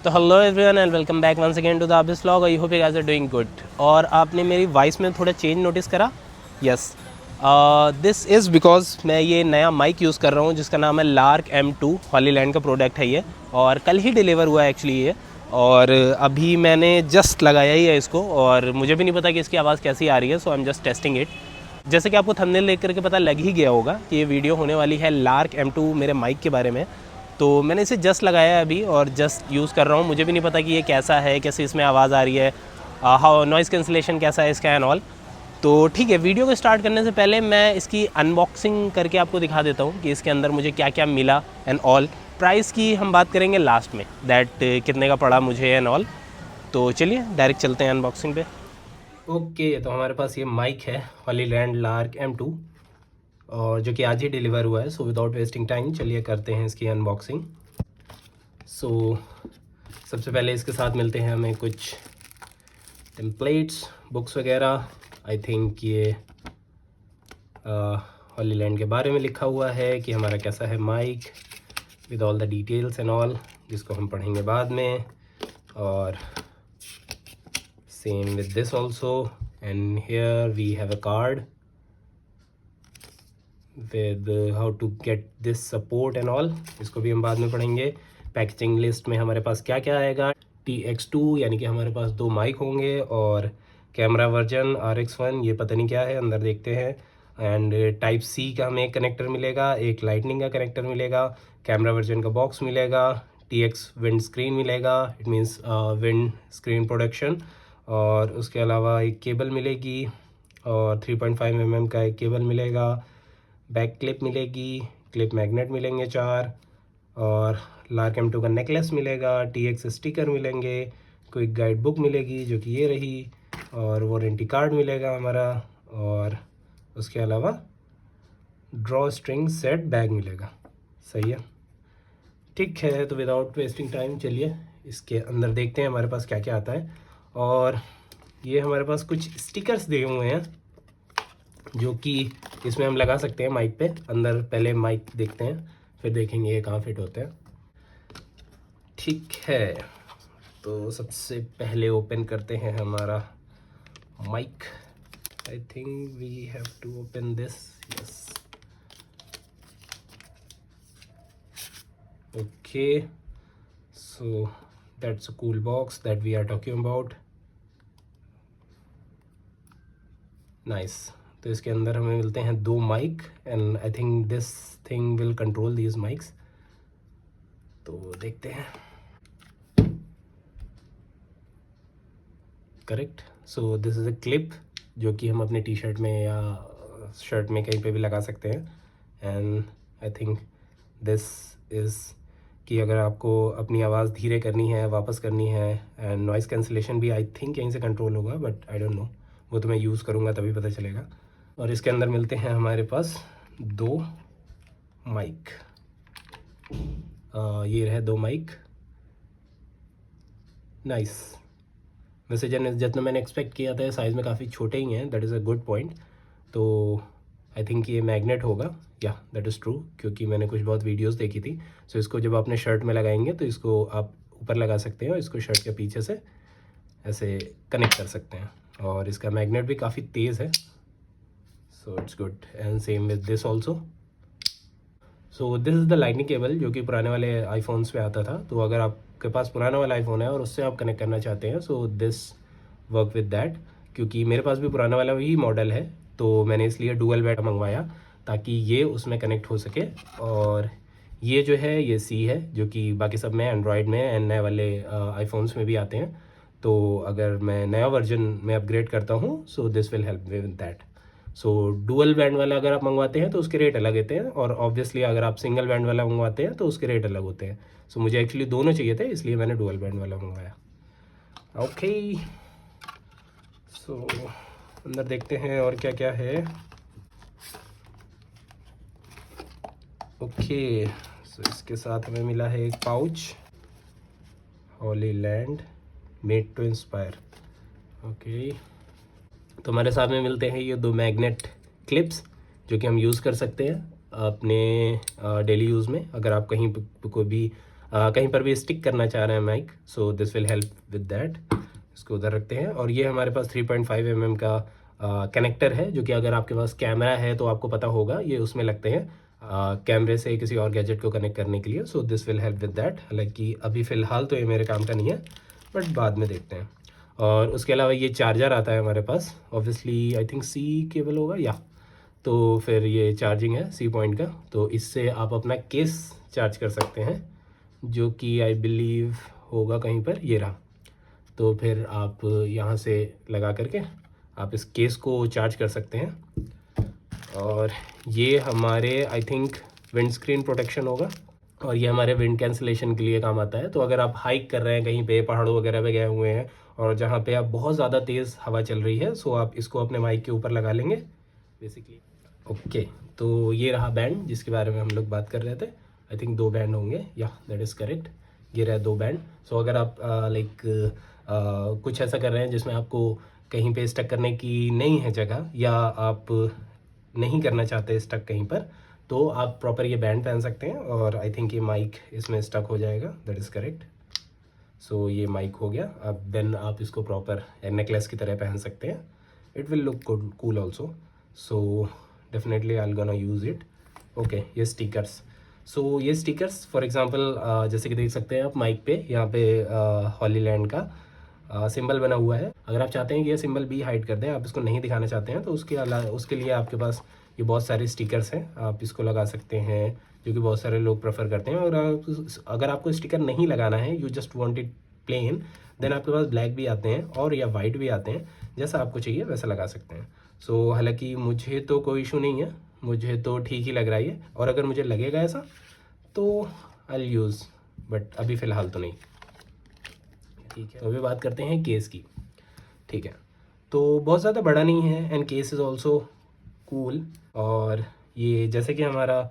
तो hello everyone and welcome back once again to the अबिस vlog. I hope you guys are doing good. और आपने मेरी voice में थोड़ा चेंज नोटिस करा? यस, दिस इज़ बिकॉज मैं ये नया माइक यूज़ कर रहा हूँ जिसका नाम है लार्क M2। हॉलीलैंड का प्रोडक्ट है ये, और कल ही डिलीवर हुआ है एक्चुअली ये। और अभी मैंने जस्ट लगाया ही है इसको, और मुझे भी नहीं पता कि इसकी आवाज़ कैसी आ रही है, so I am just testing it. जैसे कि आपको थंबनेल देख करके पता लग ही गया होगा कि ये वीडियो होने वाली है लार्क M2 मेरे माइक के बारे में। तो मैंने इसे जस्ट लगाया है अभी और जस्ट यूज़ कर रहा हूँ। मुझे भी नहीं पता कि ये कैसा है, कैसे इसमें आवाज़ आ रही है, हाउ नॉइज़ कैंसिलेशन कैसा है इसका एंड ऑल। तो ठीक है, वीडियो को स्टार्ट करने से पहले मैं इसकी अनबॉक्सिंग करके आपको दिखा देता हूँ कि इसके अंदर मुझे क्या क्या मिला एंड ऑल। प्राइस की हम बात करेंगे लास्ट में, दैट कितने का पड़ा मुझे एंड ऑल। तो चलिए डायरेक्ट चलते हैं अनबॉक्सिंग पे। ओके, तो हमारे पास ये माइक है हॉलीलैंड लार्क M2, और जो कि आज ही डिलीवर हुआ है। सो विदाउट वेस्टिंग टाइम चलिए करते हैं इसकी अनबॉक्सिंग। सो सबसे पहले इसके साथ मिलते हैं हमें कुछ टेम्पलेट्स, बुक्स वगैरह। आई थिंक ये हॉलीलैंड के बारे में लिखा हुआ है कि हमारा कैसा है mic, with all the details and all, जिसको हम पढ़ेंगे बाद में। और same with this also, and here we have a card with how to get this support and all, इसको भी हम बाद में पढ़ेंगे। पैकेजिंग लिस्ट में हमारे पास क्या क्या आएगा, TX2 यानी कि हमारे पास 2 माइक होंगे, और कैमरा वर्जन RX1, ये पता नहीं क्या है, अंदर देखते हैं। एंड टाइप C का हमें एक कनेक्टर मिलेगा, एक लाइटनिंग का कनेक्टर मिलेगा, कैमरा वर्जन का बॉक्स मिलेगा, TX विंड स्क्रीन मिलेगा, it means wind screen production. और उसके अलावा एक केबल मिलेगी, और 3.5 mm का एक केबल मिलेगा, बैक क्लिप मिलेगी, क्लिप मैग्नेट मिलेंगे 4, और लार्क M2 का नेकलेस मिलेगा, TX स्टिकर मिलेंगे, कोई गाइड बुक मिलेगी जो कि ये रही, और वारंटी कार्ड मिलेगा हमारा, और उसके अलावा ड्रॉ स्ट्रिंग सेट बैग मिलेगा। सही है, ठीक है। तो विदाउट वेस्टिंग टाइम चलिए इसके अंदर देखते हैं हमारे पास क्या क्या आता है। और ये हमारे पास कुछ स्टिकर्स दिए हुए हैं जो कि इसमें हम लगा सकते हैं माइक पे। अंदर पहले माइक देखते हैं, फिर देखेंगे ये कहाँ फिट होते हैं। ठीक है, तो सबसे पहले ओपन करते हैं हमारा mic. I think we have to open this, yes. Okay, so that's a cool box that we are talking about. Nice. तो इसके अंदर हमें मिलते हैं 2 mic, and I think this thing will control these mics. तो देखते हैं। Correct, so this is a clip जो कि हम अपने टी-शर्ट में या शर्ट में कहीं पे भी लगा सकते हैं। And I think this is कि अगर आपको अपनी आवाज़ धीरे करनी है, वापस करनी है, एंड नॉइज़ कैंसिलेशन भी आई थिंक यहीं से कंट्रोल होगा, बट आई डोंट नो, वो तो मैं यूज़ करूँगा तभी पता चलेगा। और इसके अंदर मिलते हैं हमारे पास 2 माइक। ये रहे 2 माइक। नाइस। वैसे जितना मैंने एक्सपेक्ट किया था साइज़ में काफ़ी छोटे ही हैं, that is a good point. तो आई थिंक ये मैग्नेट होगा, या दैट इज़ ट्रू, क्योंकि मैंने कुछ बहुत वीडियोस देखी थी। सो इसको जब अपने शर्ट में लगाएंगे तो इसको आप ऊपर लगा सकते हैं और इसको शर्ट के पीछे से ऐसे कनेक्ट कर सकते हैं। और इसका मैग्नेट भी काफ़ी तेज़ है, so it's good. And same with this also. So this is the lightning cable जो कि पुराने वाले आईफोन्स पे आता था। तो अगर आपके पास पुराना वाला आईफोन है और उससे आप कनेक्ट करना चाहते हैं, so this work with that. क्योंकि मेरे पास भी पुराना वाला ही मॉडल है, तो मैंने इसलिए डुअल बैट मंगवाया ताकि ये उसमें कनेक्ट हो सके। और ये जो है ये C है, जो कि बाकी सब में एंड्रॉयड में एंड नए वाले आईफोन्स में भी आते हैं। तो अगर मैं नया वर्जन में अपग्रेड करता हूँ, सो this will help with that. So dual band वाला अगर आप मंगवाते हैं तो उसके रेट अलग होते हैं, और ऑब्वियसली अगर आप सिंगल बैंड वाला मंगवाते हैं तो उसके रेट अलग होते हैं। सो मुझे एक्चुअली दोनों चाहिए थे, इसलिए मैंने डुअल बैंड वाला मंगवाया। ओके, सो अंदर देखते हैं और क्या क्या है। ओके, सो इसके साथ हमें मिला है एक pouch, Hollyland made to inspire. Okay, तो हमारे साथ में मिलते हैं ये 2 मैग्नेट क्लिप्स जो कि हम यूज़ कर सकते हैं अपने डेली यूज़ में। अगर आप कहीं कोई भी कहीं पर भी स्टिक करना चाह रहे हैं mic, so this will help with that. इसको उधर रखते हैं। और ये हमारे पास 3.5 mm का कनेक्टर है, जो कि अगर आपके पास कैमरा है तो आपको पता होगा, ये उसमें लगते हैं कैमरे से किसी और गैजेट को कनेक्ट करने के लिए। सो this will help with that. हालांकि अभी फ़िलहाल तो ये मेरे काम का नहीं है, बट बाद में देखते हैं। और उसके अलावा ये चार्जर आता है हमारे पास, obviously I think C cable होगा या, तो फिर ये चार्जिंग है सी पॉइंट का, तो इससे आप अपना केस चार्ज कर सकते हैं, जो कि आई बिलीव होगा कहीं पर, ये रहा। तो फिर आप यहाँ से लगा करके आप इस केस को चार्ज कर सकते हैं। और ये हमारे I think wind screen protection होगा, और ये हमारे विंड कैंसिलेशन के लिए काम आता है। तो अगर आप हाइक कर रहे हैं कहीं पे, पहाड़ों वगैरह पे गए हुए हैं और जहाँ पे आप बहुत ज़्यादा तेज़ हवा चल रही है, सो आप इसको अपने माइक के ऊपर लगा लेंगे बेसिकली। ओके, तो ये रहा बैंड जिसके बारे में हम लोग बात कर रहे थे। आई थिंक 2 बैंड होंगे, या दैट इज़ करेक्ट, ये रहा 2 बैंड। सो अगर आप लाइक कुछ ऐसा कर रहे हैं जिसमें आपको कहीं पे स्टक करने की नहीं है जगह, या आप नहीं करना चाहते स्टक कहीं पर, तो आप प्रॉपर ये बैंड पहन सकते हैं। और आई थिंक ये माइक इसमें स्टक हो जाएगा, दैट इज़ करेक्ट। सो ये माइक हो गया। अब देन आप इसको प्रॉपर नेकलेस की तरह पहन सकते हैं। It will look cool also, so definitely I am gonna use it. Okay, ये स्टिकर्स। सो ये स्टिकर्स फॉर एग्जांपल जैसे कि देख सकते हैं आप माइक पे, यहाँ पे हॉलीलैंड का सिंबल बना हुआ है। अगर आप चाहते हैं कि ये सिंबल भी हाइड कर दें, आप इसको नहीं दिखाना चाहते हैं, तो उसके लिए आपके पास ये बहुत सारे स्टिकर्स हैं, आप इसको लगा सकते हैं, जो कि बहुत सारे लोग प्रेफर करते हैं। और अगर आपको स्टिकर नहीं लगाना है, you just want it plain, then आपके पास ब्लैक भी आते हैं और या वाइट भी आते हैं, जैसा आपको चाहिए वैसा लगा सकते हैं। सो हालांकि मुझे तो कोई इशू नहीं है, मुझे तो ठीक ही लग रहा है, और अगर मुझे लगेगा ऐसा तो आई यूज़, बट अभी फ़िलहाल तो नहीं। ठीक है, तो अभी बात करते हैं केस की। ठीक है, तो बहुत ज़्यादा बड़ा नहीं है, and case is also cool. और ये जैसे कि हमारा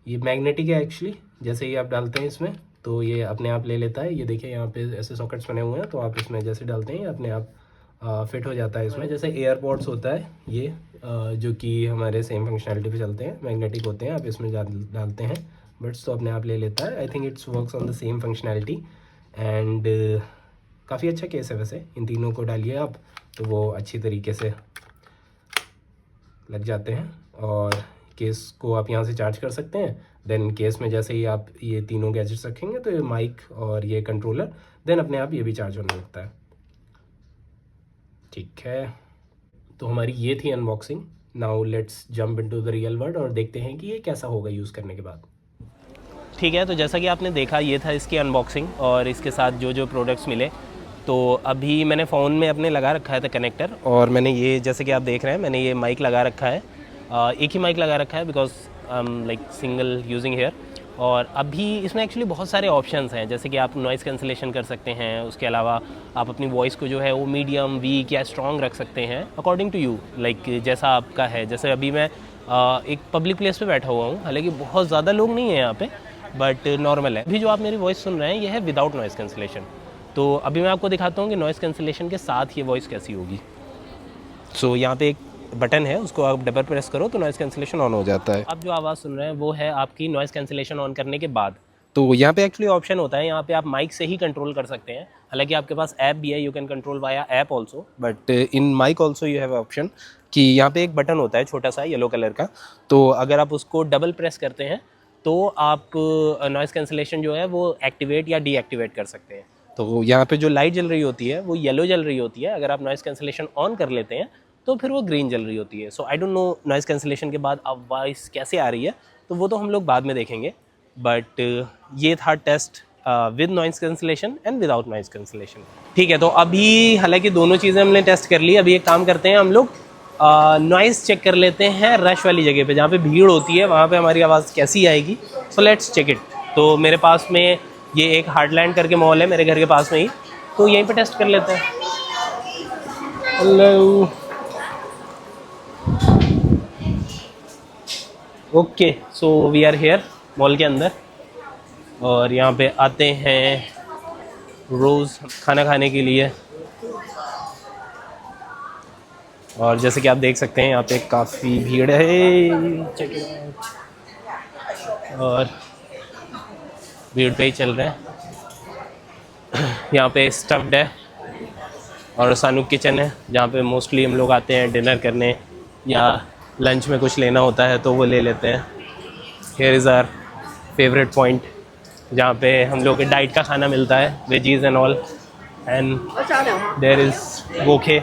ये मैग्नेटिक है एक्चुअली, जैसे ही आप डालते हैं इसमें तो ये अपने आप ले लेता है। ये देखिए यहाँ पे ऐसे सॉकेट्स बने हुए हैं, तो आप इसमें जैसे डालते हैं अपने आप फिट हो जाता है इसमें। जैसे एयरपॉड्स होता है ये, जो कि हमारे सेम फंक्शनैलिटी पे चलते हैं, मैग्नेटिक होते हैं, आप इसमें डालते हैं बट्स तो अपने आप ले लेता है। I think it's works on the same functionality, and काफ़ी अच्छा केस है वैसे। इन तीनों को डालिए आप तो वो अच्छी तरीके से लग जाते हैं, और केस को आप यहाँ से चार्ज कर सकते हैं। देन केस में जैसे ही आप ये तीनों गैजेट्स रखेंगे, तो ये माइक और ये कंट्रोलर, देन अपने आप ये भी चार्ज होने लगता है। ठीक है, तो हमारी ये थी unboxing. Now let's jump into the real world और देखते हैं कि ये कैसा होगा यूज़ करने के बाद। ठीक है, तो जैसा कि आपने देखा, ये था इसकी अनबॉक्सिंग और इसके साथ जो जो प्रोडक्ट्स मिले। तो अभी मैंने फ़ोन में अपने लगा रखा है था कनेक्टर, और मैंने ये जैसे कि आप देख रहे हैं मैंने ये माइक लगा रखा है, एक ही माइक लगा रखा है because like single using here. और अभी इसमें एक्चुअली बहुत सारे ऑप्शंस हैं, जैसे कि आप नॉइज़ कैंसिलेशन कर सकते हैं, उसके अलावा आप अपनी वॉइस को जो है वो मीडियम, वीक या स्ट्रॉन्ग रख सकते हैं अकॉर्डिंग टू यू, लाइक जैसा आपका है। जैसे अभी मैं एक पब्लिक प्लेस पे बैठा हुआ हूँ, हालांकि बहुत ज़्यादा लोग नहीं हैं यहाँ पे, बट नॉर्मल है। अभी जो आप मेरी वॉइस सुन रहे हैं ये है विदाउट नॉइज़ कैंसिलेशन। तो अभी मैं आपको दिखाता हूँ कि नॉइज़ कैंसिलेशन के साथ ये वॉइस कैसी होगी। सो यहाँ पे एक बटन है, उसको आप डबल प्रेस करो तो नॉइज़ कैंसिलेशन ऑन हो जाता है। अब जो आवाज़ सुन रहे हैं वो है आपकी नॉइज़ कैंसिलेशन ऑन करने के बाद। तो यहाँ पे एक्चुअली ऑप्शन होता है, यहाँ पे आप माइक से ही कंट्रोल कर सकते हैं। हालांकि आपके पास ऐप भी है, you can control via app also, but in mic also you have option कि यहाँ पे एक बटन होता है छोटा सा येलो कलर का, तो अगर आप उसको डबल प्रेस करते हैं तो आप नॉइज़ कैंसिलेशन जो है वो एक्टिवेट या डीएक्टिवेट कर सकते हैं। तो यहाँ पे जो लाइट जल रही होती है वो येलो जल रही होती है, अगर आप नॉइज़ कैंसिलेशन ऑन कर लेते हैं तो फिर वो ग्रीन जल रही होती है। So I don't know noise cancellation के बाद अब वॉइस कैसे आ रही है, तो वो तो हम लोग बाद में देखेंगे। बट ये था test with noise cancellation and without noise cancellation. ठीक है, तो अभी हालांकि दोनों चीज़ें हमने टेस्ट कर ली। अभी एक काम करते हैं, हम लोग नॉइज़ चेक कर लेते हैं रश वाली जगह पे, जहाँ पे भीड़ होती है वहाँ पे हमारी आवाज़ कैसी आएगी। So let's check it. तो मेरे पास में ये एक हार्डलैंड करके मॉल है मेरे घर के पास में ही, तो यहीं पे टेस्ट कर लेते हैं। Hello, okay, so we are here mall के अंदर, और यहाँ पे आते हैं रोज़ खाना खाने के लिए। और जैसे कि आप देख सकते हैं यहाँ पे काफ़ी भीड़ है, चेक इट आउट। और भीड़ पे ही चल रहे हैं। यहाँ पे स्टफ्ड है और सानुक किचन है जहाँ पे मोस्टली हम लोग आते हैं डिनर करने या लंच में कुछ लेना होता है तो वो ले लेते हैं। Here is our favourite point जहाँ पे हम लोग के डाइट का खाना मिलता है, veggies and all. And there is वोखे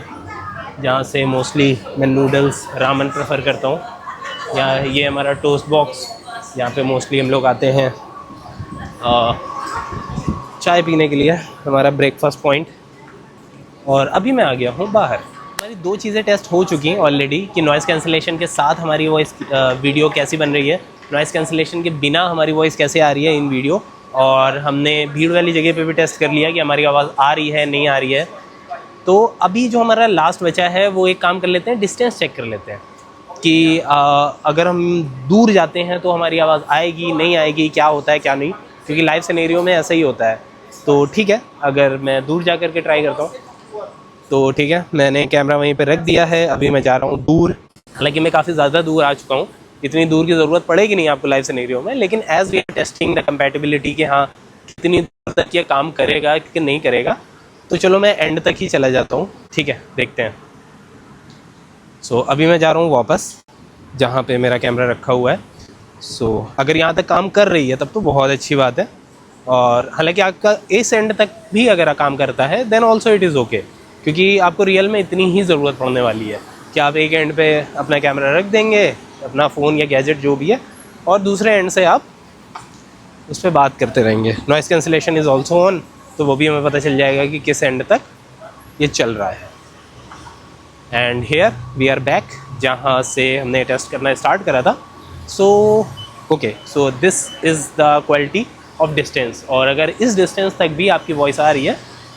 जहाँ से मोस्टली मैं नूडल्स रामन प्रेफर करता हूँ। यहाँ ये हमारा टोस्ट बॉक्स यहाँ पे मोस्टली हम लोग आते हैं चाय पीने के लिए, हमारा ब्रेकफास्ट पॉइंट। और अभी मैं आ गया हूँ बाहर। हमारी 2 चीज़ें टेस्ट हो चुकी हैं ऑलरेडी कि नॉइज़ कैंसिलेशन के साथ हमारी वॉइस वीडियो कैसी बन रही है, नॉइज़ कैंसिलेशन के बिना हमारी वॉइस कैसे आ रही है इन वीडियो। और हमने भीड़ वाली जगह पे भी टेस्ट कर लिया कि हमारी आवाज़ आ रही है नहीं आ रही है। तो अभी जो हमारा लास्ट बचा है वो एक काम कर लेते हैं, डिस्टेंस चेक कर लेते हैं कि अगर हम दूर जाते हैं तो हमारी आवाज़ आएगी नहीं आएगी, क्या होता है क्या नहीं, क्योंकि लाइव सिनेरियो में ऐसा ही होता है। तो ठीक है, अगर मैं दूर जा कर के ट्राई करता हूँ तो ठीक है, मैंने कैमरा वहीं पे रख दिया है। अभी मैं जा रहा हूँ दूर, हालांकि मैं काफ़ी ज़्यादा दूर आ चुका हूँ, इतनी दूर की ज़रूरत पड़ेगी नहीं आपको लाइव सिनेरियो में, लेकिन as we are testing the compatibility कि हाँ कितनी दूर तक ये काम करेगा कि नहीं करेगा, तो चलो मैं एंड तक ही चला जाता हूँ। ठीक है, देखते हैं। सो अभी मैं जा रहा हूँ वापस जहाँ पे मेरा कैमरा रखा हुआ है। सो अगर यहाँ तक काम कर रही है तब तो बहुत अच्छी बात है, और हालांकि आपका इस एंड तक भी अगर काम करता है then also it is okay, क्योंकि आपको रियल में इतनी ही ज़रूरत पड़ने वाली है कि आप एक एंड पे अपना कैमरा रख देंगे, अपना फ़ोन या गैजेट जो भी है, और दूसरे एंड से आप उस पर बात करते रहेंगे। Noise cancellation is also on, तो वो भी हमें पता चल जाएगा कि किस एंड तक ये चल रहा है। And here we are back जहाँ से हमने टेस्ट करना स्टार्ट करा था। So okay, so this is the quality of distance, और अगर इस डिस्टेंस तक भी आपकी वॉइस आ रही है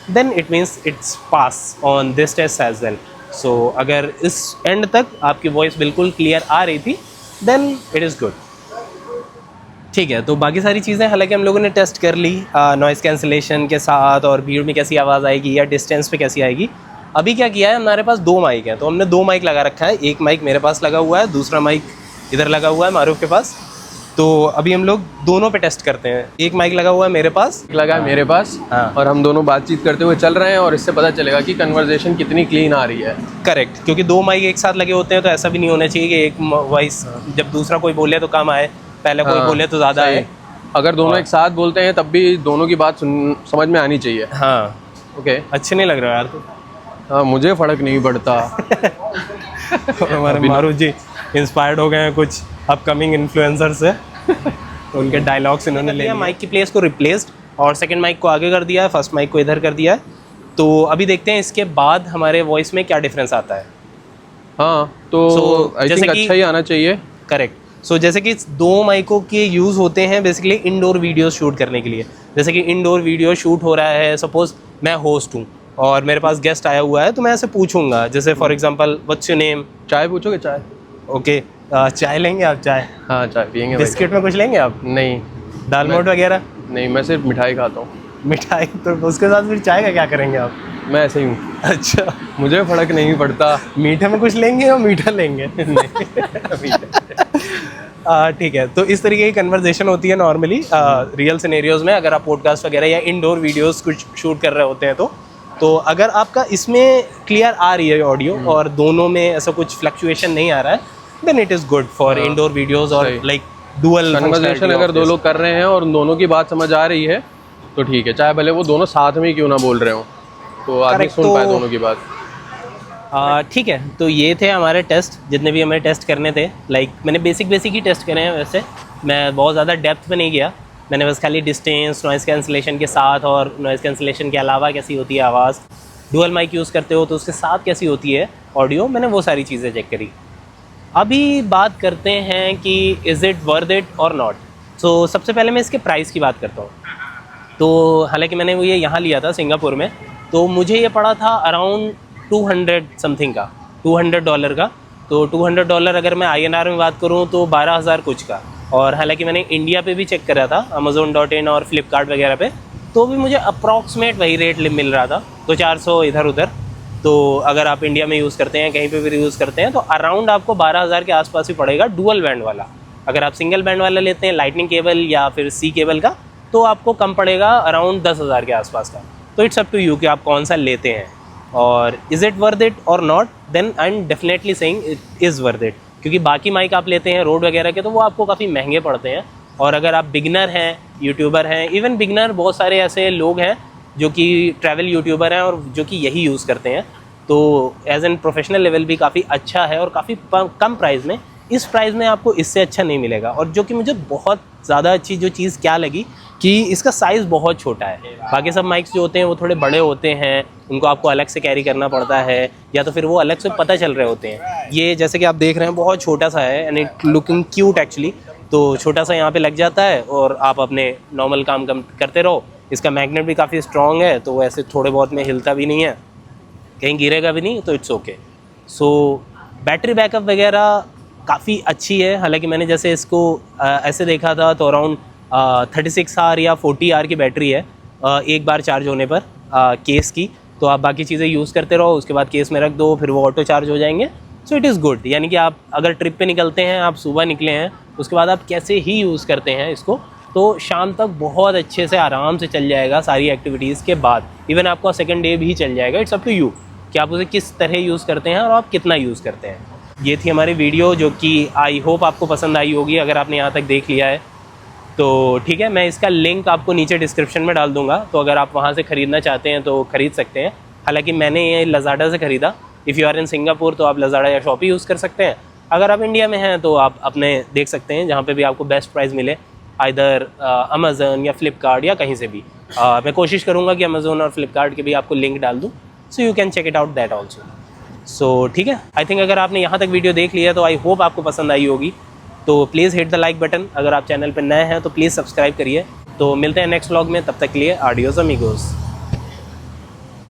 then it means it's pass on this test as well. So अगर इस एंड तक आपकी वॉइस बिल्कुल क्लियर आ रही थी देन इट इज़ गुड। ठीक है, तो बाकी सारी चीज़ें हालांकि हम लोगों ने टेस्ट कर ली नॉइज़ कैंसिलेशन के साथ, और भीड़ में कैसी आवाज़ आएगी या डिस्टेंस पे कैसी आएगी। अभी क्या किया है, हमारे पास 2 माइक हैं, तो हमने 2 माइक लगा रखा है। एक माइक मेरे पास लगा हुआ है, दूसरा माइक इधर लगा हुआ है मारूफ के पास। तो अभी हम लोग दोनों पे टेस्ट करते हैं। एक माइक लगा हुआ है मेरे पास, लगा है मेरे पास, हाँ। और हम दोनों बातचीत करते हुए चल रहे हैं, और इससे पता चलेगा कि कन्वर्सेशन कितनी क्लीन आ रही है। करेक्ट, क्योंकि 2 माइक एक साथ लगे होते हैं तो ऐसा भी नहीं होना चाहिए कि एक वॉइस जब दूसरा कोई बोले तो कम आए, पहले कोई बोले तो ज़्यादा आए। अगर दोनों एक साथ बोलते हैं तब भी दोनों की बात समझ में आनी चाहिए। हाँ ओके, अच्छे नहीं लग रहा यार तो। हाँ, मुझे फ़र्क नहीं पड़ता। हमारे मारूफ जी इंस्पायर्ड हो गए हैं कुछ अपकमिंग इन्फ्लुएंसर से। उनके डायलॉग्स इन्होंने ले लिया। माइक की प्लेस को रिप्लेस्ड और सेकंड माइक को आगे कर दिया है, फर्स्ट माइक को इधर कर दिया है। तो अभी देखते हैं इसके बाद हमारे वॉइस में क्या डिफरेंस आता है। हाँ, तो आई थिंक अच्छा ही आना चाहिए। करेक्ट। सो जैसे कि 2 माइकों के यूज़ होते हैं बेसिकली इंडोर वीडियो शूट करने के लिए। जैसे कि इंडोर वीडियो शूट हो रहा है, सपोज मैं होस्ट हूँ और मेरे पास गेस्ट आया हुआ है, तो मैं ऐसे पूछूंगा, जैसे for example what's your name. चाय पूछोगे? चाय। ओके, चाय लेंगे आप? चाय, हाँ चाय पियेंगे। बिस्किट में कुछ लेंगे आप? नहीं। दाल मोट वगैरह नहीं, मैं सिर्फ मिठाई खाता हूँ। मिठाई? तो उसके साथ फिर चाय का क्या करेंगे आप? मैं ऐसे ही हूँ। अच्छा, मुझे फ़र्क नहीं पड़ता। मीठे में कुछ लेंगे या मीठा लेंगे? ठीक है, तो इस तरीके की कन्वर्सेशन होती है नॉर्मली रियल सिनेरियोज़ में। अगर आप पॉडकास्ट वगैरह या इंडोर वीडियोस कुछ शूट कर रहे होते हैं तो अगर आपका इसमें क्लियर आ रही है ऑडियो और दोनों में ऐसा कुछ फ्लक्चुएशन नहीं आ रहा है, then it is good for indoor videos और लाइक डुअल कन्वर्सेशन। अगर 2 लोग कर रहे हैं और दोनों की बात समझ आ रही है तो ठीक है, चाहे भले वो दोनों साथ में क्यों ना बोल रहे हो, तो आदमी सुन पाए दोनों की बात। ठीक है, तो ये थे हमारे टेस्ट, जितने भी हमें टेस्ट करने थे। लाइक मैंने बेसिक ही टेस्ट करे हैं, वैसे मैं बहुत ज़्यादा डेप्थ में नहीं गया। मैंने बस खाली डिस्टेंस, नॉइज़ कैंसिलेशन के साथ और नॉइज़ कैंसिलेशन के अलावा कैसी होती है आवाज़, डुअल माइक यूज़ करते हो तो उसके साथ कैसी होती है ऑडियो, मैंने वो सारी चीज़ें चेक करी। अभी बात करते हैं कि इज़ इट वर्थ इट और नॉट। सो सबसे पहले मैं इसके प्राइस की बात करता हूँ। तो हालांकि मैंने वो ये यहाँ लिया था सिंगापुर में, तो मुझे ये पड़ा था अराउंड 200 समथिंग का, $200 का। तो $200 अगर मैं INR में बात करूँ तो 12,000 कुछ का। और हालांकि मैंने इंडिया पे भी चेक करा था Amazon.in और फ्लिपकार्ट वगैरह पे, तो भी मुझे अप्रॉक्सीमेट वही रेट मिल रहा था, तो 400 इधर उधर। तो अगर आप इंडिया में यूज़ करते हैं, कहीं पे भी यूज़ करते हैं, तो अराउंड आपको 12,000 के आसपास ही पड़ेगा डुअल बैंड वाला। अगर आप सिंगल बैंड वाला लेते हैं लाइटनिंग केबल या फिर C केबल का, तो आपको कम पड़ेगा अराउंड 10,000 के आसपास का। तो इट्स अप टू यू कि आप कौन सा लेते हैं, और इज़ इट वर्थ इट और not, then I am definitely saying it is worth it. क्योंकि बाकी माइक आप लेते हैं रोड वगैरह के तो वो आपको काफ़ी महंगे पड़ते हैं, और अगर आप बिगनर हैं, यूट्यूबर हैं, इवन बिगनर बहुत सारे ऐसे लोग हैं जो कि ट्रैवल यूट्यूबर हैं और जो कि यही यूज़ करते हैं, तो एज एन प्रोफेशनल लेवल भी काफ़ी अच्छा है और काफ़ी कम प्राइस में, इस प्राइस में आपको इससे अच्छा नहीं मिलेगा। और जो कि मुझे बहुत ज़्यादा अच्छी जो चीज़ क्या लगी कि इसका साइज़ बहुत छोटा है। बाकी सब माइक्स जो होते हैं वो थोड़े बड़े होते हैं, उनको आपको अलग से कैरी करना पड़ता है, या तो फिर वो अलग से पता चल रहे होते हैं। ये जैसे कि आप देख रहे हैं बहुत छोटा सा है and it looking cute actually, तो छोटा सा यहाँ पे लग जाता है और आप अपने नॉर्मल काम करते रहो। इसका मैग्नेट भी काफ़ी स्ट्रॉन्ग है, तो वैसे थोड़े बहुत में हिलता भी नहीं है, कहीं गिरेगा भी नहीं, तो it's okay. So battery backup वगैरह काफ़ी अच्छी है। हालांकि मैंने जैसे इसको ऐसे देखा था तो अराउंड 36 आवर या 40 आवर की बैटरी है एक बार चार्ज होने पर केस की। तो आप बाकी चीज़ें यूज़ करते रहो, उसके बाद केस में रख दो, फिर वो ऑटो चार्ज हो जाएंगे। So it is good. यानी कि आप अगर ट्रिप पे निकलते हैं, आप सुबह निकले हैं, उसके बाद आप कैसे ही यूज़ करते हैं इसको, तो शाम तक बहुत अच्छे से आराम से चल जाएगा सारी एक्टिविटीज़ के बाद। इवन आपका सेकंड डे भी चल जाएगा। इट्स अप टू यू कि आप उसे किस तरह यूज़ करते हैं और आप कितना यूज़ करते हैं। ये थी हमारी वीडियो, जो कि आई होप आपको पसंद आई होगी अगर आपने यहाँ तक देख लिया है तो। ठीक है, मैं इसका लिंक आपको नीचे डिस्क्रिप्शन में डाल दूँगा, तो अगर आप वहाँ से ख़रीदना चाहते हैं तो ख़रीद सकते हैं। हालांकि मैंने ये लज़ाडा से ख़रीदा। If you are in Singapore तो आप लज़ाडा या शॉपी यूज़ कर सकते हैं। अगर आप इंडिया में हैं तो आप अपने देख सकते हैं जहाँ पे भी आपको बेस्ट प्राइस मिले, आइदर अमेज़न या फ्लिपकार्ट या कहीं से भी। मैं कोशिश करूँगा कि अमेज़न और फ्लिपकार्ट के भी आपको लिंक डाल दूँ, so you can check it out that also. So ठीक है, आई थिंक अगर आपने यहाँ तक वीडियो देख लिया तो आई होप आपको पसंद आई होगी। तो please hit the like button. अगर आप चैनल पर नए हैं तो प्लीज़ सब्सक्राइब करिए। तो मिलते हैं नेक्स्ट व्लॉग में, तब तक के लिए आडियोस अमीगोस।